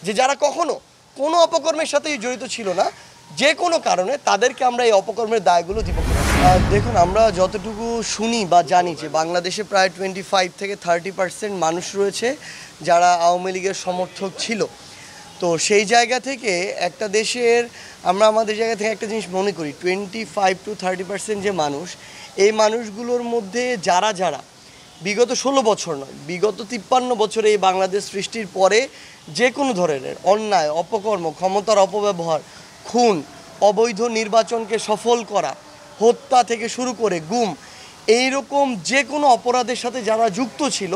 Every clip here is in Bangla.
যে যারা কখনো কোনো অপকর্মের সাথেই জড়িত ছিল না, যে কোনো কারণে তাদেরকে আমরা এই অপকর্মের দায়গুলো দিব। দেখুন, আমরা যতটুকু শুনি বা জানি যে বাংলাদেশে প্রায় 25 থেকে 30% মানুষ রয়েছে যারা আওয়ামী লীগের সমর্থক ছিল। তো সেই জায়গা থেকে একটা দেশের আমরা আমাদের জায়গা থেকে একটা জিনিস মনে করি, 25 to 30% যে মানুষ, এই মানুষগুলোর মধ্যে যারা যারা বিগত 16 বছর নয়, বিগত 53 বছরে এই বাংলাদেশ সৃষ্টির পরে যে কোনো ধরনের অন্যায়, অপকর্ম, ক্ষমতার অপব্যবহার, খুন, অবৈধ নির্বাচনকে সফল করা, হত্যা থেকে শুরু করে গুম, এইরকম যে কোনো অপরাধের সাথে যারা যুক্ত ছিল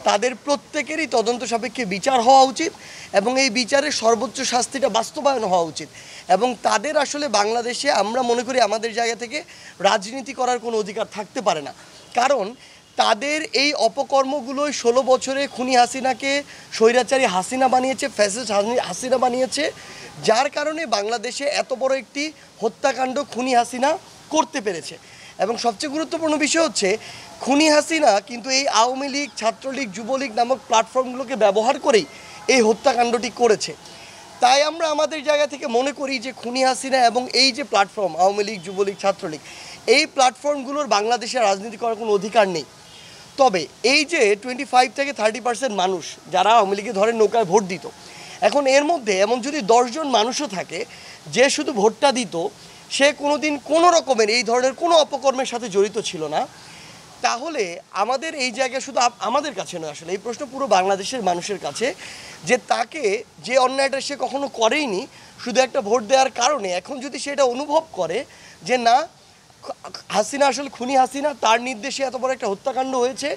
তাদের প্রত্যেকেরই তদন্ত সাপেক্ষে বিচার হওয়া উচিত এবং এই বিচারের সর্বোচ্চ শাস্তিটা বাস্তবায়ন হওয়া উচিত। এবং তাদের আসলে বাংলাদেশে আমরা মনে করি আমাদের জায়গা থেকে রাজনীতি করার কোনো অধিকার থাকতে পারে না। কারণ তাদের এই অপকর্মগুলোই 16 বছরে খুনি হাসিনাকে স্বৈরাচারী হাসিনা বানিয়েছে, ফ্যাসিস্ট হাসিনা বানিয়েছে, যার কারণে বাংলাদেশে এত বড় একটি হত্যাকাণ্ড খুনি হাসিনা করতে পেরেছে। এবং সবচেয়ে গুরুত্বপূর্ণ বিষয় হচ্ছে, খুনি হাসিনা কিন্তু এই আওয়ামী লীগ, ছাত্রলীগ, যুবলীগ নামক প্ল্যাটফর্মগুলোকে ব্যবহার করেই এই হত্যাকাণ্ডটি করেছে। তাই আমরা আমাদের জায়গা থেকে মনে করি যে খুনি হাসিনা এবং এই যে প্ল্যাটফর্ম আওয়ামী লীগ, যুবলীগ, ছাত্রলীগ, এই প্ল্যাটফর্মগুলোর বাংলাদেশে রাজনীতি করার কোনো অধিকার নেই। তবে এই যে 25 থেকে 30% মানুষ যারা আওয়ামী লীগে ধরেন নৌকায় ভোট দিত, এখন এর মধ্যে এমন যদি 10 জন মানুষও থাকে যে শুধু ভোটটা দিত, সে কোনোদিন কোনো রকমের এই ধরনের কোনো অপকর্মের সাথে জড়িত ছিল না, তাহলে আমাদের এই জায়গায় শুধু আমাদের কাছে নয়, আসলে এই প্রশ্ন পুরো বাংলাদেশের মানুষের কাছে, যে তাকে যে অন্যায়টা সে কখনো করেইনি, শুধু একটা ভোট দেওয়ার কারণে এখন যদি সেটা অনুভব করে যে না, হাসিনা আসলে খুনি হাসিনা, তার নির্দেশে এত বড় একটা হত্যাকাণ্ড হয়েছে,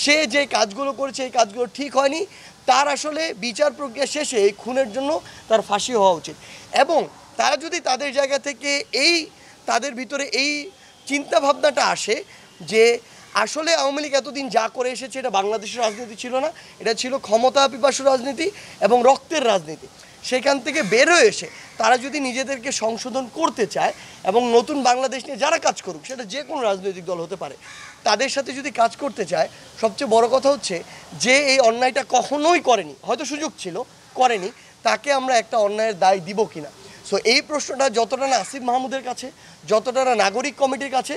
সে যে কাজগুলো করেছে এই কাজগুলো ঠিক হয়নি, তার আসলে বিচার প্রক্রিয়া শেষে এই খুনের জন্য তার ফাঁসি হওয়া উচিত। এবং তারা যদি তাদের জায়গা থেকে তাদের ভিতরে এই চিন্তাভাবনাটা আসে যে আসলে আওয়ামী লীগ এতদিন যা করে এসেছে এটা বাংলাদেশের রাজনীতি ছিল না, এটা ছিল ক্ষমতা পিপাসু রাজনীতি এবং রক্তের রাজনীতি, সেখান থেকে বের হয়ে এসে তারা যদি নিজেদেরকে সংশোধন করতে চায় এবং নতুন বাংলাদেশ নিয়ে যারা কাজ করুক, সেটা যে কোনো রাজনৈতিক দল হতে পারে, তাদের সাথে যদি কাজ করতে চায়, সবচেয়ে বড় কথা হচ্ছে যে এই অন্যায়টা কখনোই করেনি, হয়তো সুযোগ ছিল করেনি, তাকে আমরা একটা অন্যায়ের দায় দিব কিনা। সো এই প্রশ্নটা যতটা না আসিফ মাহমুদের কাছে, যতটা না নাগরিক কমিটির কাছে,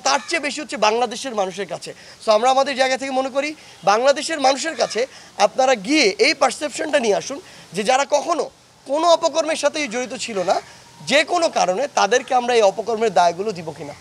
তার চেয়ে বেশি হচ্ছে বাংলাদেশের মানুষের কাছে। সো আমরা আমাদের জায়গা থেকে মনে করি বাংলাদেশের মানুষের কাছে আপনারা গিয়ে এই পারসেপশনটা নিয়ে আসুন যে যারা কখনো কোনো অপকর্মের সাথেই জড়িত ছিল না, যে কোনো কারণে তাদেরকে আমরা এই অপকর্মের দায়গুলো দিব কিনা।